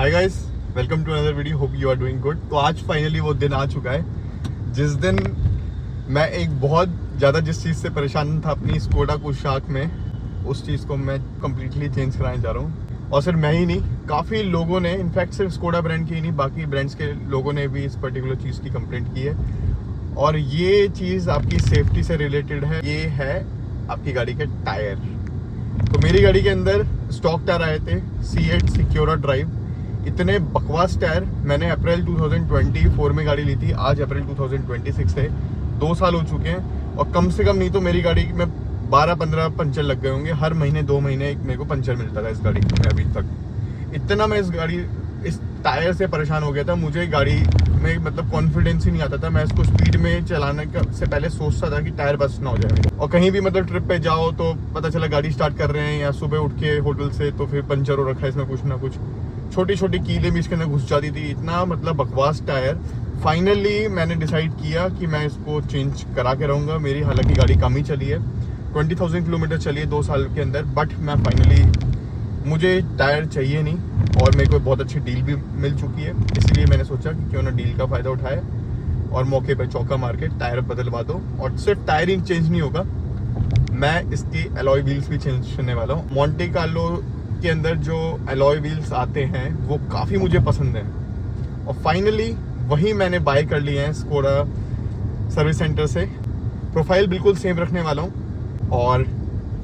Hi guys, welcome to another video. Hope you are doing good. तो आज finally वो दिन आ चुका है जिस दिन मैं एक बहुत ज़्यादा जिस चीज़ से परेशान था अपनी स्कोडा कुशाक में, उस चीज़ को मैं कम्प्लीटली चेंज कराने जा रहा हूँ। और सिर्फ मैं ही नहीं, काफ़ी लोगों ने, इनफैक्ट सिर्फ स्कोडा ब्रांड की ही नहीं, बाकी ब्रांड्स के लोगों ने भी इस पर्टिकुलर चीज़ की कंप्लेंट की है। और ये चीज़ आपकी सेफ्टी से रिलेटेड है। ये है आपकी गाड़ी के टायर। तो मेरी गाड़ी के अंदर स्टॉक टायर आए थे C8 सिक्योरा ड्राइव। इतने बकवास टायर मैंने अप्रैल 2024 में गाड़ी ली थी, आज अप्रैल 2026 है, 2 साल हो चुके हैं। और कम से कम नहीं तो मेरी गाड़ी में 12-15 पंचर लग गए होंगे। हर महीने 2 महीने एक मेरे को पंचर मिलता था इस गाड़ी में। अभी तक इतना मैं इस टायर से परेशान हो गया था। मुझे गाड़ी में मतलब कॉन्फिडेंस ही नहीं आता था। मैं इसको स्पीड में चलाने से पहले सोचता था कि टायर बस्ट ना हो जाए। और कहीं भी मतलब ट्रिप पे जाओ तो पता चला गाड़ी स्टार्ट कर रहे हैं या सुबह उठ के होटल से, तो फिर पंचर हो रखा है इसमें, कुछ ना कुछ छोटी छोटी कीलें भी इसके अंदर घुस जाती थी। इतना मतलब बकवास टायर। फाइनली मैंने डिसाइड किया कि मैं इसको चेंज करा के रहूँगा। मेरी हालांकि गाड़ी कम ही चली है, 20,000 किलोमीटर चली है 2 साल के अंदर, बट मैं फाइनली, मुझे टायर चाहिए नहीं और मेरे को बहुत अच्छी डील भी मिल चुकी है। इसीलिए मैंने सोचा कि क्यों ना डील का फ़ायदा उठाए और मौके पर चौका मार के टायर बदलवा दो। और सिर्फ टायरिंग चेंज नहीं होगा, मैं इसकी अलॉय व्हील्स भी चेंज करने वाला हूँ। मोंटे कार्लो के अंदर जो अलॉय व्हील्स आते हैं वो काफ़ी मुझे पसंद हैं और फाइनली वही मैंने बाय कर लिए हैं स्कोडा सर्विस सेंटर से। प्रोफाइल बिल्कुल सेम रखने वाला हूँ और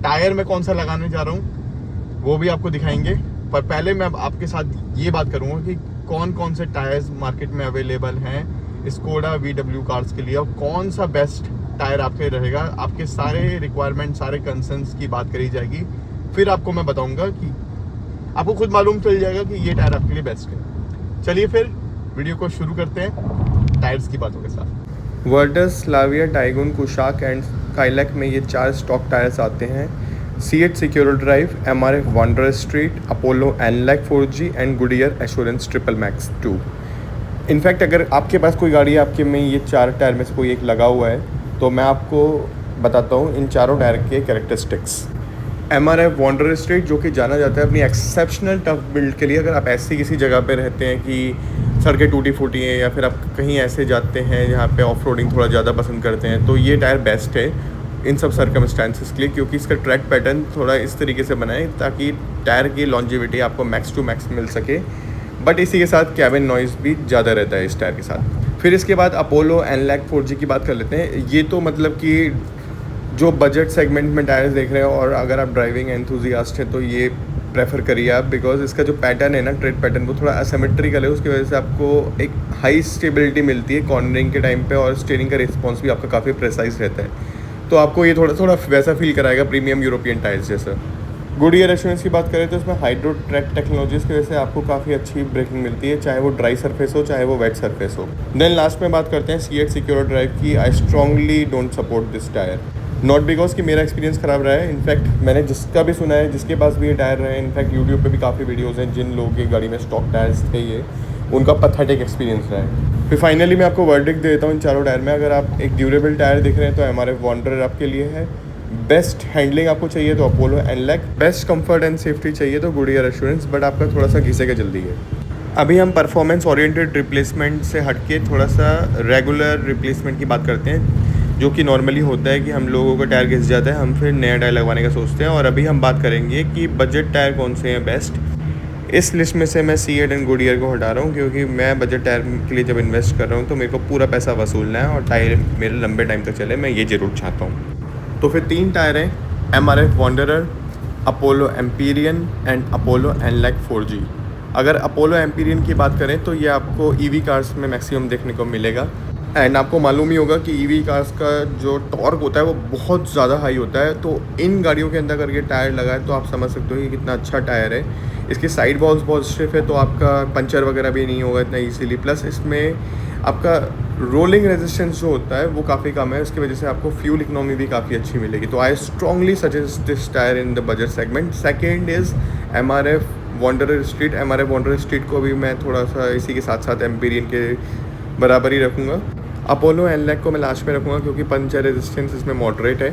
टायर में कौन सा लगाने जा रहा हूँ वो भी आपको दिखाएंगे। पर पहले मैं आपके साथ ये बात करूँगा कि कौन कौन से टायर्स मार्केट में अवेलेबल हैं स्कोडा VW कार्स के लिए और कौन सा बेस्ट टायर आपके रहेगा। आपके सारे रिक्वायरमेंट, सारे कंसर्न्स की बात करी जाएगी। फिर आपको मैं बताऊंगा कि आपको खुद मालूम चल जाएगा कि ये टायर आपके लिए बेस्ट है। चलिए फिर वीडियो को शुरू करते हैं टायर्स की बातों के साथ। Virtus, Slavia, Taigun, Kushaq and Kylaq में ये 4 स्टॉक टायर्स आते हैं। C8 Secura drive, MRF wonder street, Apollo NLAC 4G and Goodyear Assurance triple max 2। In fact अगर आपके पास कोई गाड़ी आपके में ये 4 टायर में से कोई एक लगा हुआ है तो मैं आपको बताता हूँ इन चारों टायर के कैरेक्टरिस्टिक्स। MRF वंडर स्ट्रीट जो कि जाना जाता है अपनी एक्सेप्शनल टफ बिल्ड के लिए। अगर आप ऐसी किसी जगह पे रहते हैं कि सड़कें टूटी फूटी हैं या फिर आप कहीं ऐसे जाते हैं जहाँ पे ऑफ रोडिंग थोड़ा ज़्यादा पसंद करते हैं, तो ये टायर बेस्ट है इन सब सर्कमस्टांसिस के लिए, क्योंकि इसका ट्रैक पैटर्न थोड़ा इस तरीके से बना है ताकि टायर की लॉन्जिविटी आपको मैक्स टू मैक्स मिल सके। बट इसी के साथ कैबिन नॉइज़ भी ज़्यादा रहता है इस टायर के साथ। फिर इसके बाद अपोलो NLAC 4G की बात कर लेते हैं। ये तो मतलब कि जो बजट सेगमेंट में टायर्स देख रहे हैं और अगर आप ड्राइविंग एंथुजियास्ट हैं तो ये प्रेफर करिए आप, बिकॉज इसका जो पैटर्न है ना, ट्रेड पैटर्न, वो थोड़ा असिमेट्रिकल है। उसकी वजह से आपको एक हाई स्टेबिलिटी मिलती है कॉर्नरिंग के टाइम पे और स्टीयरिंग का रिस्पॉन्स भी आपका काफ़ी प्रेसाइज रहता है। तो आपको ये थोड़ा वैसा फील कराएगा प्रीमियम यूरोपियन टायर्स जैसा। गुडियर एश्योरेंस की बात करें तो इसमें हाइड्रो ट्रैक टेक्नोलॉजीज़ की वजह से आपको काफ़ी अच्छी ब्रेकिंग मिलती है, चाहे वो ड्राई सरफेस हो चाहे वो वेट सरफेस हो। देन लास्ट में बात करते हैं C8 सिक्योरा ड्राइव की। I strongly don't support this tyre, not because कि मेरा एक्सपीरियंस ख़राब रहा है। इनफैक्ट मैंने जिसका भी सुना है, जिसके पास भी ये टायर रहे हैं, इनफैक्ट यूट्यूब पे भी काफ़ी वीडियोज़ हैं जिन लोगों की गाड़ी में स्टॉक टायर्स थे, ये उनका पैथेटिक एक्सपीरियंस रहा है। फिर फाइनली मैं आपको वर्डिक्ट देता हूँ इन चारों टायर में। अगर आप एक ड्यूरेबल टायर देख रहे हैं तो MRF वंडर आपके लिए है। बेस्ट हैंडलिंग आपको चाहिए तो Apollo NLAC, best comfort and safety चाहिए तो गुडियर एश्योरेंस, बट आपका थोड़ा सा घिसेगा जल्दी है। अभी हम परफॉर्मेंस ओरिएंटेड रिप्लेसमेंट से हटके थोड़ा सा रेगुलर रिप्लेसमेंट की बात करते हैं, जो कि नॉर्मली होता है कि हम लोगों का टायर घिस जाता है, हम फिर नया टायर लगवाने का सोचते हैं। और अभी हम बात करेंगे कि बजट टायर कौन से हैं बेस्ट। इस लिस्ट में से मैं C8 एंड गुडियर को हटा रहा हूँ, क्योंकि मैं बजट टायर के लिए जब इन्वेस्ट कर रहा हूँ तो मेरे को पूरा पैसा वसूलना है और टायर मेरे लंबे टाइम तक चले, मैं ये ज़रूर चाहता हूँ। तो फिर 3 टायर हैं, MRF wanderer, Apollo empyrean and Apollo NLAC 4G। अगर अपोलो एम्पीरियन की बात करें तो ये आपको EV कार्स में मैक्सिमम देखने को मिलेगा। एंड आपको मालूम ही होगा कि EV कार्स का जो टॉर्क होता है वो बहुत ज़्यादा हाई होता है। तो इन गाड़ियों के अंदर करके टायर लगा है तो आप समझ सकते हो कि कितना अच्छा टायर है। इसकी साइड वॉल्स बहुत स्टिफ है तो आपका पंचर वगैरह भी नहीं होगा इतना ईजीली। प्लस इसमें आपका रोलिंग रेजिस्टेंस जो होता है वो काफ़ी कम है, उसकी वजह से आपको फ्यूल इकोनॉमी भी काफ़ी अच्छी मिलेगी। तो I strongly suggest this tyre in the budget segment. Second is MRF wonder street. MRF wonder street को भी मैं थोड़ा सा इसी के साथ साथ एम्पीरियन के बराबर ही रखूँगा। अपोलो NLAC को मैं लास्ट में रखूँगा क्योंकि पंचर रेजिस्टेंस इसमें मॉडरेट है।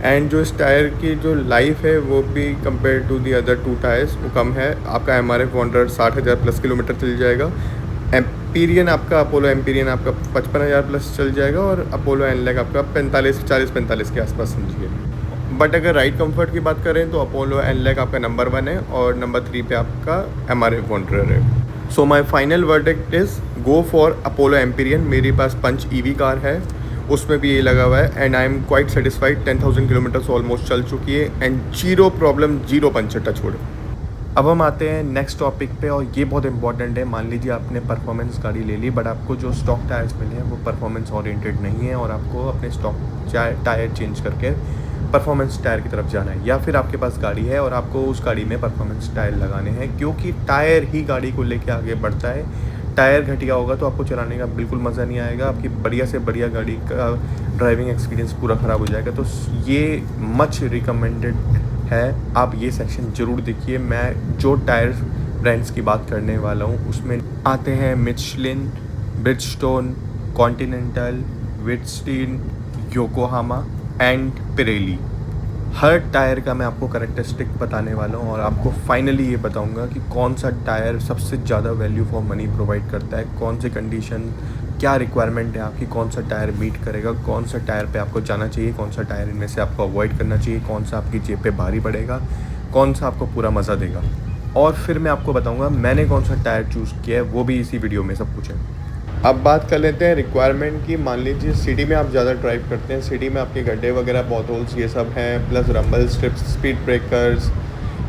एंड जो इस टायर की जो लाइफ है वो भी compare to the other 2 tyres वो कम है। आपका MRF वंडर 60,000 प्लस किलोमीटर चल जाएगा। एम्पीरियन आपका, अपोलो एम्पीरियन आपका 55,000 प्लस चल जाएगा, और अपोलो एनलैक आपका 40-45 के आसपास समझिए। बट अगर राइड कंफर्ट की बात करें तो अपोलो एनलैक आपका नंबर 1 है, और नंबर 3 पे आपका MRF वंडर है। So my final verdict is go for Apollo Empyrean. मेरे पास पंच EV कार है, उसमें भी ये लगा हुआ है, and I am quite satisfied. 10,000 kilometres almost चल चुकी है, and 0 problem, 0 puncture, touch wood. अब हम आते हैं नेक्स्ट टॉपिक पे, और ये बहुत इंपॉर्टेंट है। मान लीजिए आपने परफॉर्मेंस गाड़ी ले ली, बट आपको जो स्टॉक टायर्स मिले हैं वो परफॉर्मेंस ओरिएंटेड नहीं है, और आपको अपने स्टॉक टायर चेंज करके परफॉर्मेंस टायर की तरफ जाना है। या फिर आपके पास गाड़ी है और आपको उस गाड़ी में परफॉर्मेंस टायर लगाने हैं, क्योंकि टायर ही गाड़ी को लेके आगे बढ़ता है। टायर घटिया होगा तो आपको चलाने का बिल्कुल मज़ा नहीं आएगा, आपकी बढ़िया से बढ़िया गाड़ी का ड्राइविंग एक्सपीरियंस पूरा ख़राब हो जाएगा। तो ये मच रिकमेंडेड है, आप ये सेक्शन ज़रूर देखिए। मैं जो टायर ब्रांड्स की बात करने वाला हूँ उसमें आते हैं Michelin, Bridgestone, Continental, Witstein, Yokohama and Pirelli. हर टायर का मैं आपको कैरेक्टरिस्टिक बताने वाला हूँ, और आपको फाइनली ये बताऊँगा कि कौन सा टायर सबसे ज़्यादा वैल्यू फॉर मनी प्रोवाइड करता है, कौन से कंडीशन, क्या रिक्वायरमेंट है आपकी, कौन सा टायर मीट करेगा, कौन सा टायर पे आपको जाना चाहिए, कौन सा टायर इनमें से आपको अवॉइड करना चाहिए, कौन सा आपकी जेब पे भारी पड़ेगा, कौन सा आपको पूरा मज़ा देगा। और फिर मैं आपको बताऊँगा मैंने कौन सा टायर चूज़ किया है, वो भी इसी वीडियो में सब कुछ है। अब बात कर लेते हैं रिक्वायरमेंट की। मान लीजिए सिटी में आप ज़्यादा ड्राइव करते हैं, सिटी में आपके गड्ढे वगैरह, पॉटहोल्स ये सब हैं, plus rumble strips, speed breakers,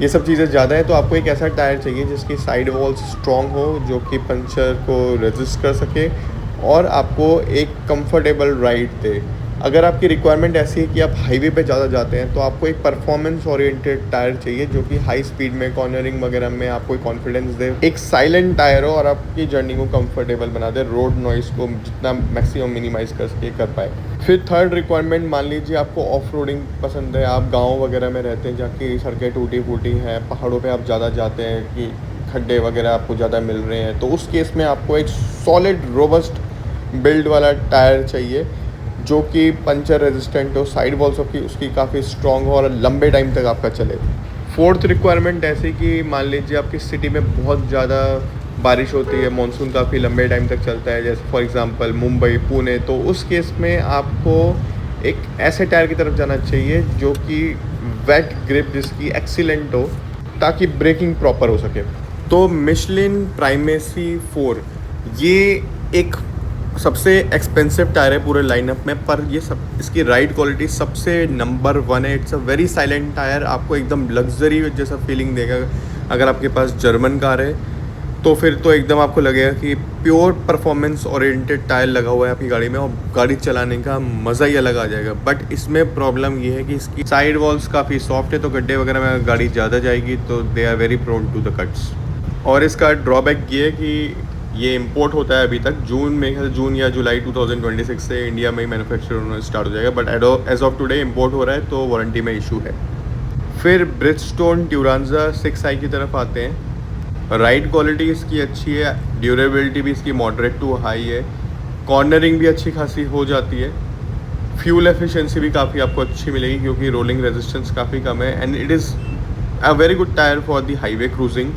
ये सब चीज़ें ज़्यादा है। तो आपको एक ऐसा टायर चाहिए जिसकी साइड वॉल्स स्ट्रॉन्ग हो, जो कि पंचर को रेजिस्ट कर सके और आपको एक कंफर्टेबल राइड दे। अगर आपकी रिक्वायरमेंट ऐसी है कि आप हाईवे पे ज़्यादा जाते हैं तो आपको एक परफॉर्मेंस ओरिएंटेड टायर चाहिए, जो कि हाई स्पीड में, कॉर्नरिंग वगैरह में आपको एक कॉन्फिडेंस दे, एक साइलेंट टायर हो और आपकी जर्नी को कंफर्टेबल बना दे, रोड नॉइस को जितना मैक्सिमम मिनिमाइज कर सके कर पाए। फिर थर्ड रिक्वायरमेंट, मान लीजिए आपको ऑफ रोडिंग पसंद है, आप गाँव वगैरह में रहते हैं जहाँ की सड़कें टूटी फूटी हैं, पहाड़ों पर आप ज़्यादा जाते हैं कि खड्डे वगैरह आपको ज़्यादा मिल रहे हैं, तो उस केस में आपको एक सॉलिड रोबस्ट बिल्ड वाला टायर चाहिए जो कि पंचर रेजिस्टेंट हो, साइड वॉल्स उसकी काफ़ी स्ट्रॉन्ग हो और लंबे टाइम तक आपका चले। फोर्थ रिक्वायरमेंट ऐसी कि मान लीजिए आपकी सिटी में बहुत ज़्यादा बारिश होती है, मानसून काफ़ी लंबे टाइम तक चलता है, जैसे फॉर एग्जांपल मुंबई, पुणे, तो उस केस में आपको एक ऐसे टायर की तरफ जाना चाहिए जो कि वेट ग्रिप जिसकी एक्सीलेंट हो, ताकि ब्रेकिंग प्रॉपर हो सके। तो मिशलिन प्राइमेसी 4 ये एक सबसे एक्सपेंसिव टायर है पूरे लाइनअप में, पर ये सब इसकी राइड क्वालिटी सबसे नंबर 1 है। It's a very silent tyre, आपको एकदम लग्जरी जैसा फीलिंग देगा। अगर आपके पास जर्मन कार है तो फिर तो एकदम आपको लगेगा कि प्योर परफॉर्मेंस ओरिएंटेड टायर लगा हुआ है आपकी गाड़ी में, और गाड़ी चलाने का मज़ा ही अलग आ जाएगा। बट इसमें प्रॉब्लम ये है कि इसकी साइड वॉल्स काफ़ी सॉफ्ट है, तो गड्ढे वगैरह में गाड़ी ज़्यादा जाएगी तो they are very prone to the cuts. और इसका ड्रॉबैक ये है कि ये इंपोर्ट होता है अभी तक, जून या जुलाई 2026 से इंडिया में ही मैन्युफैक्चर होना स्टार्ट हो जाएगा, but as of today import हो रहा है तो वारंटी में इशू है। फिर ब्रिजस्टोन ट्यूरांजा 6i की तरफ आते हैं। राइड क्वालिटी इसकी अच्छी है, ड्यूरेबिलिटी भी इसकी मॉडरेट टू हाई है, कॉर्नरिंग भी अच्छी खासी हो जाती है, फ्यूल एफिशिएंसी भी काफ़ी आपको अच्छी मिलेगी क्योंकि रोलिंग रेजिस्टेंस काफ़ी कम है, and it is a very good tyre for the highway cruising.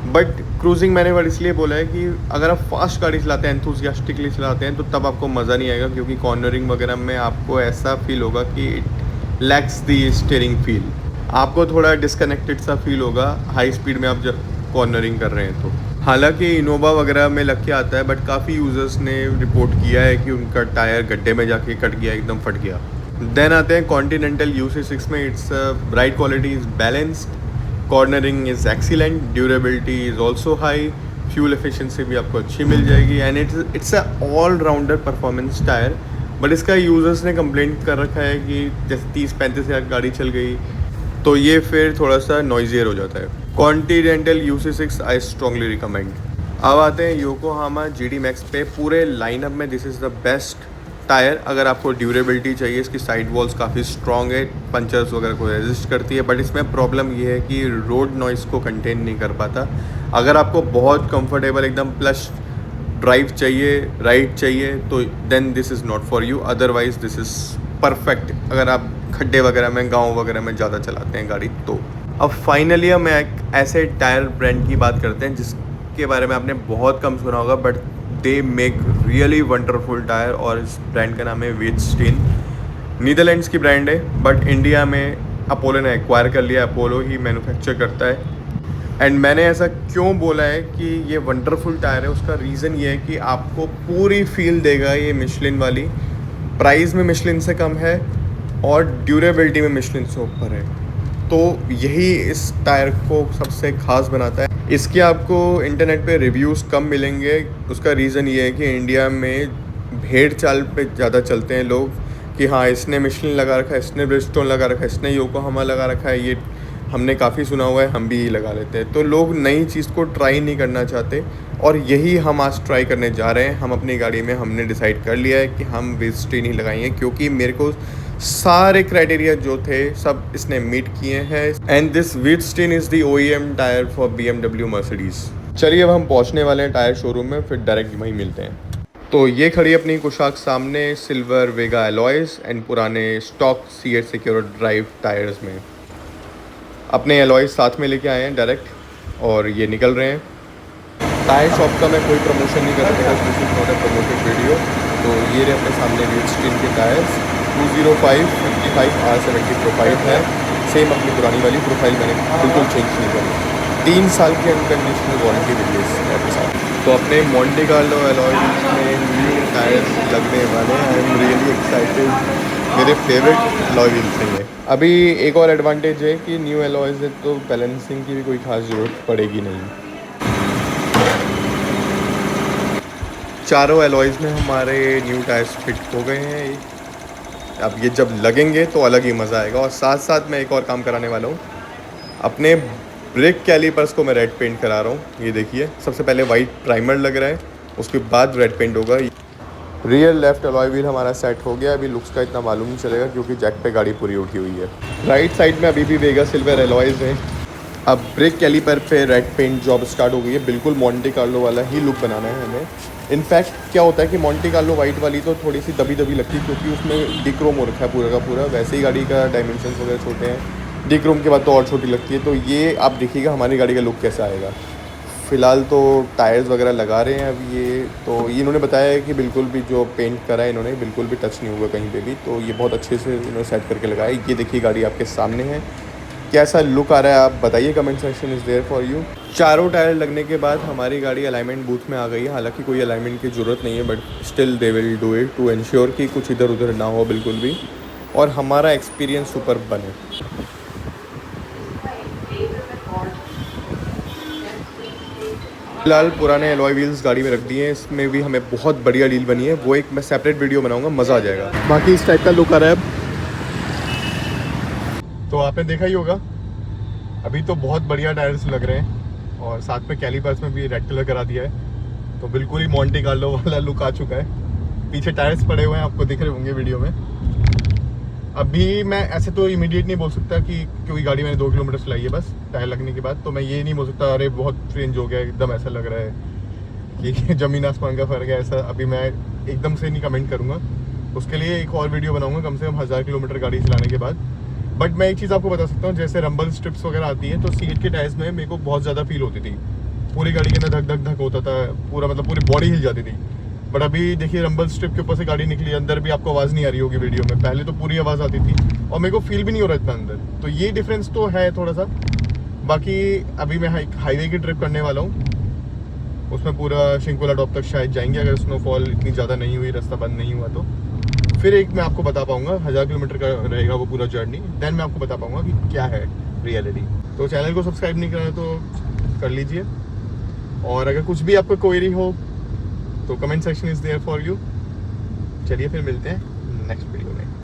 But cruising मैंने वर्ड इसलिए बोला है कि अगर आप फास्ट गाड़ी चलाते हैं, एंथुसियास्टिकली चलाते हैं, तो तब आपको मज़ा नहीं आएगा, क्योंकि कॉर्नरिंग वगैरह में आपको ऐसा फील होगा कि it lacks the steering feel, आपको थोड़ा डिस्कनेक्टेड सा फील होगा हाई स्पीड में आप जब कॉर्नरिंग कर रहे हैं तो। हालांकि इनोवा वगैरह में लग के आता है, बट काफ़ी यूज़र्स ने रिपोर्ट किया है कि उनका टायर गड्ढे में जाके कट गया, एकदम फट गया। देन आते हैं कॉन्टिनेंटल UC6 में। It's ride quality is balanced, cornering is excellent, durability is also high, fuel efficiency भी आपको अच्छी मिल जाएगी, and it's a all rounder performance tyre. But इसका यूज़र्स ने कंप्लेंट कर रखा है कि जैसे 30-35 हज़ार गाड़ी चल गई तो ये फिर थोड़ा सा नॉइजियर हो जाता है। कॉन्टिनेंटल UC6 आई स्ट्रॉन्गली रिकमेंड। अब आते हैं योकोहामा GD Max पे। पूरे लाइनअप में this is the best tyre. अगर आपको ड्यूरेबिलिटी चाहिए, इसकी साइड वॉल्स काफ़ी स्ट्रॉन्ग है, पंचर्स वगैरह को रेजिस्ट करती है, बट इसमें प्रॉब्लम ये है कि रोड नॉइस को कंटेन नहीं कर पाता। अगर आपको बहुत कंफर्टेबल एकदम प्लस ड्राइव चाहिए, राइड चाहिए, तो then this is not for you, otherwise this is perfect. अगर आप खड्डे वगैरह में, गांव वगैरह में ज़्यादा चलाते हैं गाड़ी। तो अब फाइनली हम एक ऐसे टायर ब्रांड की बात करते हैं जिसके बारे में आपने बहुत कम सुना होगा, but they make really wonderful tyre, और इस ब्रांड का नाम है वीटस्टीन। नीदरलैंड्स की ब्रांड है, बट इंडिया में अपोलो ने एक्वायर कर लिया। अपोलो ही मैन्युफैक्चर करता है। एंड मैंने ऐसा क्यों बोला है कि ये वंडरफुल टायर है, उसका रीज़न ये है कि आपको पूरी फील देगा ये मिशलिन वाली। प्राइस में मिशलिन से कम है और ड्यूरेबिलिटी में मिशलिन से ऊपर है, तो यही इस टायर को सबसे ख़ास बनाता है। इसके आपको इंटरनेट पे रिव्यूज़ कम मिलेंगे। उसका रीज़न ये है कि इंडिया में भेड़ चाल पे ज़्यादा चलते हैं लोग कि हाँ इसने मिशलिन लगा रखा है, इसने ब्रिजस्टोन लगा रखा है, इसने योकोहामा लगा रखा है, ये हमने काफ़ी सुना हुआ है, हम भी लगा लेते हैं। तो लोग नई चीज़ को ट्राई नहीं करना चाहते, और यही हम आज ट्राई करने जा रहे हैं। हम अपनी गाड़ी में हमने डिसाइड कर लिया है कि हम वीटस्टीन ही लगाएंगे, क्योंकि मेरे को सारे क्राइटेरिया जो थे सब इसने मीट किए हैं। And this Witstein is the OEM tyre for BMW Mercedes. चलिए अब हम पहुंचने वाले हैं टायर शोरूम में, फिर डायरेक्ट वहीं मिलते हैं। तो ये खड़ी है अपनी कुशाक सामने, सिल्वर वेगा एलॉयज़ एंड पुराने stock C8 secure drive tyres में। अपने एलॉयज़ साथ में लेके आए हैं डायरेक्ट, और ये निकल रहे हैं। टायर शॉप का मैं कोई प्रमोशन नहीं कर रहा, this is not a promoted video. तो ये रहे अपने सामने वीटस्टीन के टायर्स। 205/55 R70 प्रोफाइल है, सेम अपनी पुरानी वाली प्रोफाइल मैंने बिल्कुल चेंज नहीं करी। 3 साल की अनकंडीशनल वारंटी मिली है इसके साथ। तो अपने मोंटे कार्लो एलॉयज़ में न्यू टायर्स लगने वाले हैं। आई एम रियली एक्साइटेड, मेरे फेवरेट एलॉय व्हील्स हैं ये। अभी एक और एडवांटेज है कि न्यू एलॉयज़ है तो बैलेंसिंग की भी कोई खास ज़रूरत पड़ेगी नहीं। चारों एलॉयज़ में हमारे न्यू टायर्स फिट हो गए हैं। अब ये जब लगेंगे तो अलग ही मज़ा आएगा। और साथ साथ मैं एक और काम कराने वाला हूँ, अपने ब्रेक कैलिपर्स को मैं रेड पेंट करा रहा हूँ। ये देखिए, सबसे पहले वाइट प्राइमर लग रहा है, उसके बाद रेड पेंट होगा। रियर लेफ्ट अलॉय व्हील हमारा सेट हो गया। अभी लुक्स का इतना मालूम नहीं चलेगा क्योंकि जैक पे गाड़ी पूरी उठी हुई है। राइट साइड में अभी भी वेगा सिल्वर एलॉयज़ हैं। अब ब्रेक कैलिपर पे रेड पेंट जॉब स्टार्ट हो गई है। बिल्कुल मोंटे कार्लो वाला ही लुक बनाना है हमें। इनफैक्ट क्या होता है कि मोंटे कार्लो वाइट वाली तो थोड़ी सी दबी दबी लगती है क्योंकि उसमें डिक्रोम हो रखा है पूरा का पूरा। वैसे ही गाड़ी का डायमेंशंस वगैरह छोटे हैं, डिक्रोम के बाद तो और छोटी लगती है। तो ये आप देखिएगा हमारी गाड़ी का लुक कैसा आएगा। फ़िलहाल तो टायर्स वगैरह लगा रहे हैं अब ये। तो ये इन्होंने बताया है कि बिल्कुल भी जो पेंट करा है इन्होंने बिल्कुल भी टच नहीं हुआ कहीं पे भी। तो ये बहुत अच्छे से इन्होंने सेट करके लगाया। ये देखिए गाड़ी आपके सामने है, कैसा लुक आ रहा है आप बताइए, comment section is there for you. चारों टायर लगने के बाद हमारी गाड़ी अलाइनमेंट बूथ में आ गई है। हालांकि कोई अलाइनमेंट की ज़रूरत नहीं है, but still they will do it to ensure कि कुछ इधर उधर ना हो बिल्कुल भी, और हमारा एक्सपीरियंस सुपर बने। फिलहाल पुराने एलॉय व्हील्स गाड़ी में रख दिए हैं। इसमें भी हमें बहुत बढ़िया डील बनी है, वो एक मैं सेपरेट वीडियो बनाऊंगा, मज़ा आ जाएगा। बाकी इस टाइप का लुक आ रहा है अब। तो आपने देखा ही होगा, अभी तो बहुत बढ़िया टायर्स लग रहे हैं, और साथ में कैलिपर्स में भी रेड कलर करा दिया है। तो बिल्कुल ही मोंटे कार्लो वाला लुक आ चुका है। पीछे टायर्स पड़े हुए हैं, आपको दिख रहे होंगे वीडियो में। अभी मैं ऐसे तो इमीडिएट नहीं बोल सकता कि क्योंकि गाड़ी मैंने 2 किलोमीटर चलाई है बस टायर लगने के बाद, तो मैं ये नहीं बोल सकता अरे बहुत चेंज हो गया एकदम, ऐसा लग रहा है कि ज़मीन आसमान का फ़र्क है। ऐसा अभी मैं एकदम से नहीं कमेंट करूँगा, उसके लिए एक और वीडियो बनाऊँगा कम से कम 1000 किलोमीटर गाड़ी चलाने के बाद। बट मैं एक चीज़ आपको बता सकता हूँ, जैसे रंबल स्ट्रिप्स वगैरह आती है तो C8 के टायर्स में मेरे को बहुत ज़्यादा फील होती थी। पूरी गाड़ी के अंदर धक धक धक होता था पूरा, मतलब पूरी बॉडी हिल जाती थी। बट अभी देखिए रंबल स्ट्रिप के ऊपर से गाड़ी निकली, अंदर भी आपको आवाज़ नहीं आ रही होगी वीडियो में। पहले तो पूरी आवाज़ आती थी और मेरे को फील भी नहीं हो रहा इतना अंदर। तो ये डिफरेंस तो है थोड़ा सा। बाकी अभी मैं हाईवे की ट्रिप करने वाला हूँ, उसमें पूरा शिंकुला टॉप तक शायद जाएंगे अगर स्नोफॉल इतनी ज़्यादा नहीं हुई, रास्ता बंद नहीं हुआ तो। फिर एक मैं आपको बता पाऊंगा, 1000 किलोमीटर का रहेगा वो पूरा जर्नी, देन मैं आपको बता पाऊंगा कि क्या है रियलिटी। तो चैनल को सब्सक्राइब नहीं करा तो कर लीजिए, और अगर कुछ भी आपको क्वेरी हो तो comment section is there for you. चलिए फिर मिलते हैं।